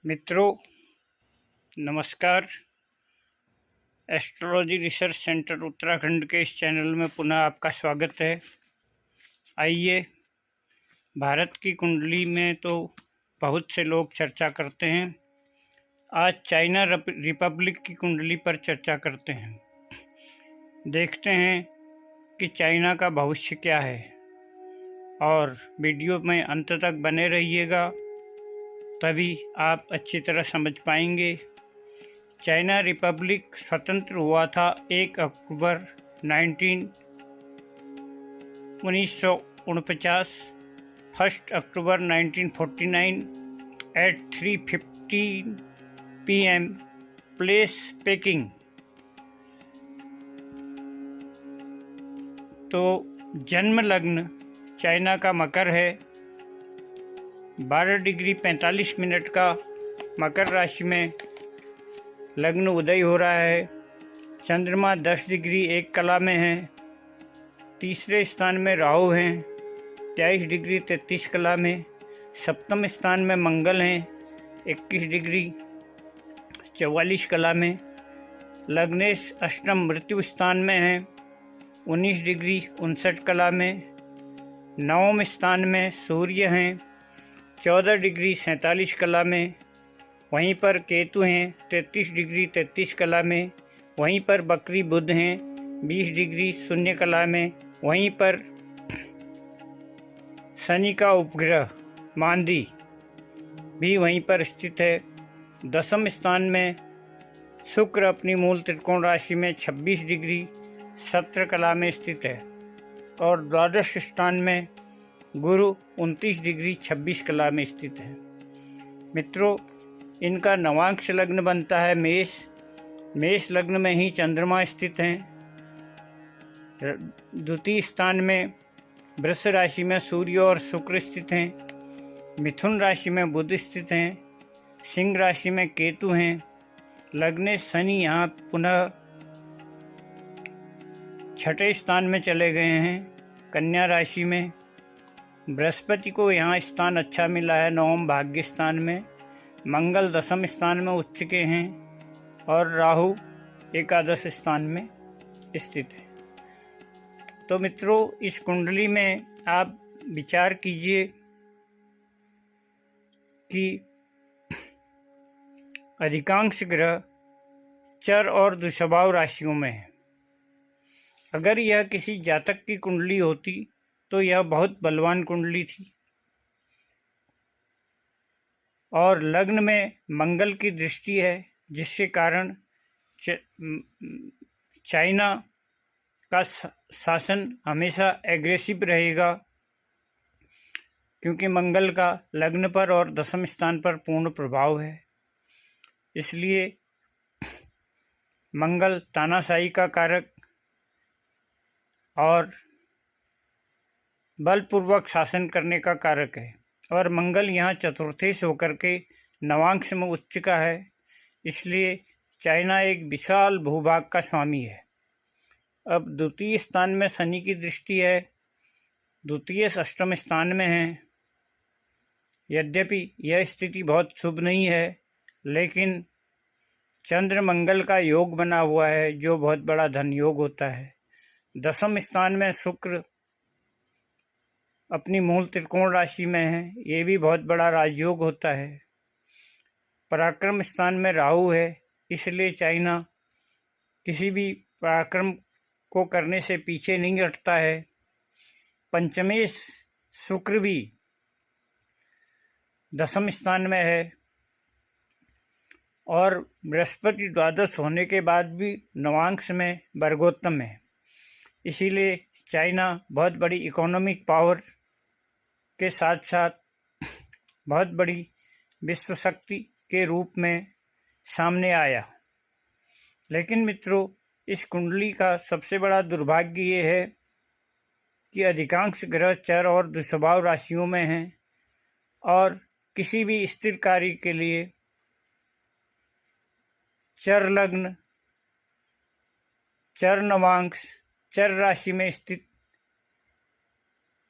मित्रों नमस्कार। Astrology research centre Uttarakhand के इस चैनल में पुनः आपका स्वागत है। आइए, भारत की कुंडली में तो बहुत से लोग चर्चा करते हैं। आज चाइना रिपब्लिक की कुंडली पर चर्चा करते हैं। देखते हैं कि चाइना का भविष्य क्या है और वीडियो में अंत तक बने रहिएगा, तभी आप अच्छी तरह समझ पाएंगे। चाइना रिपब्लिक स्वतंत्र हुआ था 1 अक्टूबर 1949, 1 अक्टूबर 1949 एट 3:15 PM, प्लेस पेकिंग। तो जन्म लग्न चाइना का मकर है। 12 डिग्री 45 मिनट का मकर राशि में लग्न उदय हो रहा है। चंद्रमा 10 डिग्री 1 कला में है। तीसरे स्थान में राहु हैं 23 डिग्री 33 कला में। सप्तम स्थान में मंगल हैं 21 डिग्री 44 कला में। लग्नेश अष्टम मृत्यु स्थान में है 19 डिग्री 59 कला में। नवम स्थान में सूर्य हैं 14 डिग्री 47 कला में। वहीं पर केतु हैं 33 डिग्री 33 कला में। वहीं पर बकरी बुध हैं 20 डिग्री 0 कला में। वहीं पर शनि का उपग्रह मांदी भी वहीं पर स्थित है। दसम स्थान में शुक्र अपनी मूल त्रिकोण राशि में 26 डिग्री 17 कला में स्थित है और द्वादश स्थान में गुरु 29 डिग्री 26 कला में स्थित है। मित्रों, इनका नवांश लग्न बनता है मेष। मेष लग्न में ही चंद्रमा स्थित हैं। द्वितीय स्थान में वृष राशि में सूर्य और शुक्र स्थित हैं। मिथुन राशि में बुध स्थित हैं। सिंह राशि में केतु हैं। लग्ने शनि यहाँ पुनः छठे स्थान में चले गए हैं कन्या राशि में। बृहस्पति को यहाँ स्थान अच्छा मिला है नवम भाग्य स्थान में। मंगल दसम स्थान में उच्च के हैं और राहु एकादश स्थान में स्थित है। तो मित्रों, इस कुंडली में आप विचार कीजिए कि अधिकांश ग्रह चर और दुस्वभाव राशियों में है। अगर यह किसी जातक की कुंडली होती तो यह बहुत बलवान कुंडली थी। और लग्न में मंगल की दृष्टि है, जिसके कारण चाइना का शासन हमेशा एग्रेसिव रहेगा, क्योंकि मंगल का लग्न पर और दसम स्थान पर पूर्ण प्रभाव है। इसलिए मंगल तानाशाही का कारक और बलपूर्वक शासन करने का कारक है। और मंगल यहाँ चतुर्थेश होकर के नवांश में उच्च का है। इसलिए चाइना एक विशाल भूभाग का स्वामी है। अब द्वितीय स्थान में शनि की दृष्टि है। द्वितीय अष्टम स्थान में है। यद्यपि यह स्थिति बहुत शुभ नहीं है, लेकिन चंद्र मंगल का योग बना हुआ है, जो बहुत बड़ा धन योग होता है। दसम स्थान में शुक्र अपनी मूल त्रिकोण राशि में है, ये भी बहुत बड़ा राजयोग होता है। पराक्रम स्थान में राहु है, इसलिए चाइना किसी भी पराक्रम को करने से पीछे नहीं हटता है। पंचमेश शुक्र भी दसम स्थान में है और बृहस्पति द्वादश होने के बाद भी नवांश में वर्गोत्तम है। इसीलिए चाइना बहुत बड़ी इकोनॉमिक पावर के साथ साथ बहुत बड़ी विश्व शक्ति के रूप में सामने आया। लेकिन मित्रों, इस कुंडली का सबसे बड़ा दुर्भाग्य ये है कि अधिकांश ग्रह चर और दुस्वभाव राशियों में हैं और किसी भी स्थिर कार्य के लिए चर लग्न, चर नवांश, चर राशि में स्थित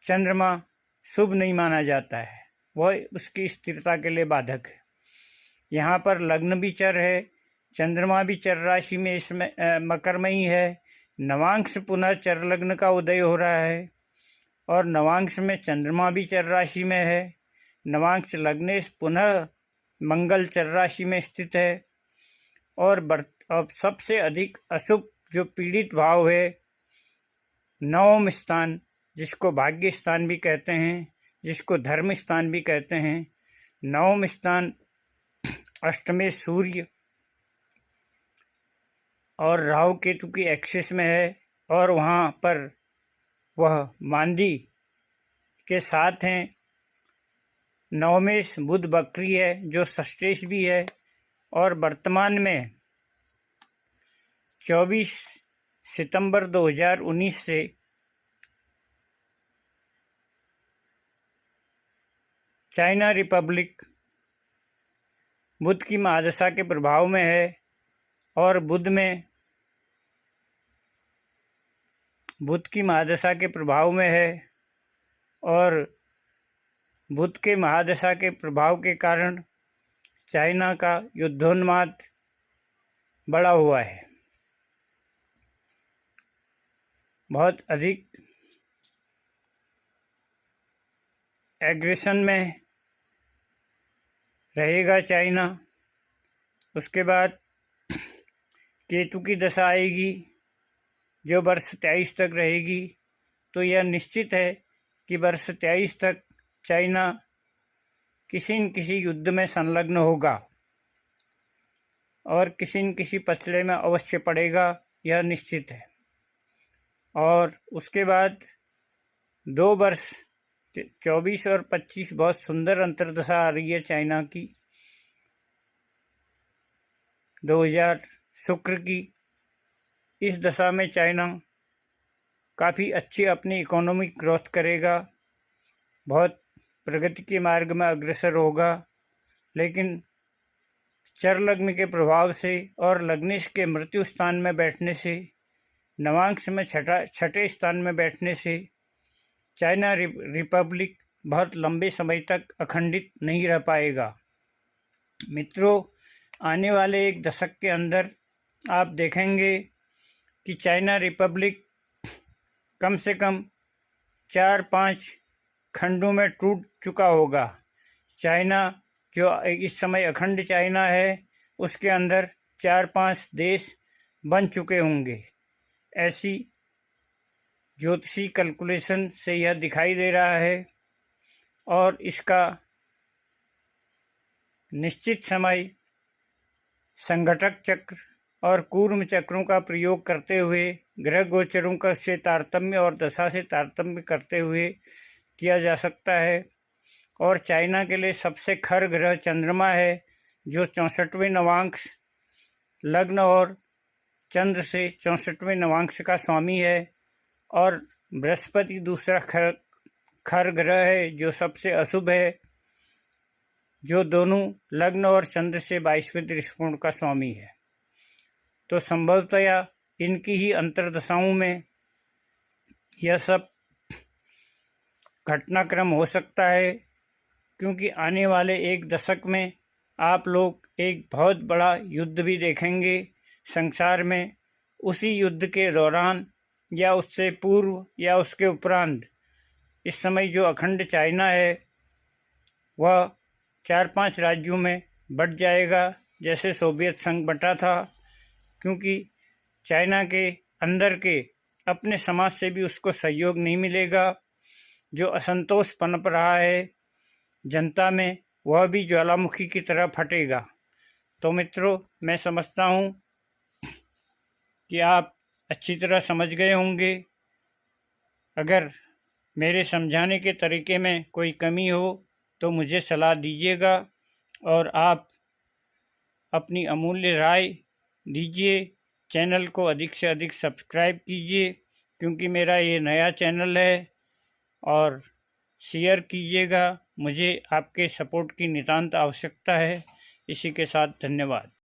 चंद्रमा शुभ नहीं माना जाता है। वह उसकी स्थिरता के लिए बाधक है। यहाँ पर लग्न भी चर है, चंद्रमा भी चर राशि में इसमें मकर में ही है। नवांश पुनः चर लग्न का उदय हो रहा है और नवांश में चंद्रमा भी चर राशि में है। नवांश लग्नेश पुनः मंगल चर राशि में स्थित है और सबसे अधिक अशुभ जो पीड़ित भाव है नवम स्थान, जिसको भाग्य स्थान भी कहते हैं, जिसको धर्म स्थान भी कहते हैं, नवम स्थान अष्टमे सूर्य और राहु केतु की एक्सिस में है और वहाँ पर वह मांदी के साथ हैं। नवमेश बुध बकरी है जो षष्ठेश भी है और वर्तमान में 24 सितंबर 2019 से चाइना रिपब्लिक बुध की महादशा के प्रभाव में है और बुध की महादशा के प्रभाव में है और बुध के महादशा के प्रभाव के कारण चाइना का युद्धोन्माद बढ़ा हुआ है। बहुत अधिक एग्रेशन में रहेगा चाइना। उसके बाद केतु की दशा आएगी जो वर्ष 23 तक रहेगी, तो यह निश्चित है कि वर्ष 23 तक चाइना किसी न किसी युद्ध में संलग्न होगा और किसी न किसी पछले में अवश्य पड़ेगा, यह निश्चित है। और उसके बाद 2 वर्ष 24 और 25 बहुत सुंदर अंतर्दशा आ रही है चाइना की 2000 शुक्र की। इस दशा में चाइना काफ़ी अच्छी अपनी इकोनॉमिक ग्रोथ करेगा, बहुत प्रगति के मार्ग में अग्रसर होगा, लेकिन चर लग्न के प्रभाव से और लग्नेश के मृत्यु स्थान में बैठने से, नवांश में छठे स्थान में बैठने से चाइना रिपब्लिक बहुत लंबे समय तक अखंडित नहीं रह पाएगा। मित्रों, आने वाले 1 दशक के अंदर आप देखेंगे कि चाइना रिपब्लिक कम से कम 4-5 खंडों में टूट चुका होगा। चाइना जो इस समय अखंड चाइना है उसके अंदर 4-5 देश बन चुके होंगे, ऐसी ज्योतिषी कैलकुलेशन से यह दिखाई दे रहा है। और इसका निश्चित समय संघटक चक्र और कूर्म चक्रों का प्रयोग करते हुए, ग्रह गोचरों का से तारतम्य और दशा से तारतम्य करते हुए किया जा सकता है। और चाइना के लिए सबसे खर ग्रह चंद्रमा है जो 64वें नवांश लग्न और चंद्र से 64वें नवांश का स्वामी है। और बृहस्पति दूसरा खर ग्रह है जो सबसे अशुभ है, जो दोनों लग्न और चंद्र से 22वें दृष्टिकोण का स्वामी है। तो संभवतया इनकी ही अंतर्दशाओं में यह सब घटनाक्रम हो सकता है, क्योंकि आने वाले 1 दशक में आप लोग एक बहुत बड़ा युद्ध भी देखेंगे संसार में। उसी युद्ध के दौरान या उससे पूर्व या उसके उपरांत इस समय जो अखंड चाइना है वह 4-5 राज्यों में बंट जाएगा, जैसे सोवियत संघ बंटा था। क्योंकि चाइना के अंदर के अपने समाज से भी उसको सहयोग नहीं मिलेगा। जो असंतोष पनप रहा है जनता में, वह भी ज्वालामुखी की तरह फटेगा। तो मित्रों, मैं समझता हूँ कि आप अच्छी तरह समझ गए होंगे। अगर मेरे समझाने के तरीके में कोई कमी हो तो मुझे सलाह दीजिएगा और आप अपनी अमूल्य राय दीजिए। चैनल को अधिक से अधिक सब्सक्राइब कीजिए, क्योंकि मेरा ये नया चैनल है, और शेयर कीजिएगा। मुझे आपके सपोर्ट की नितांत आवश्यकता है। इसी के साथ धन्यवाद।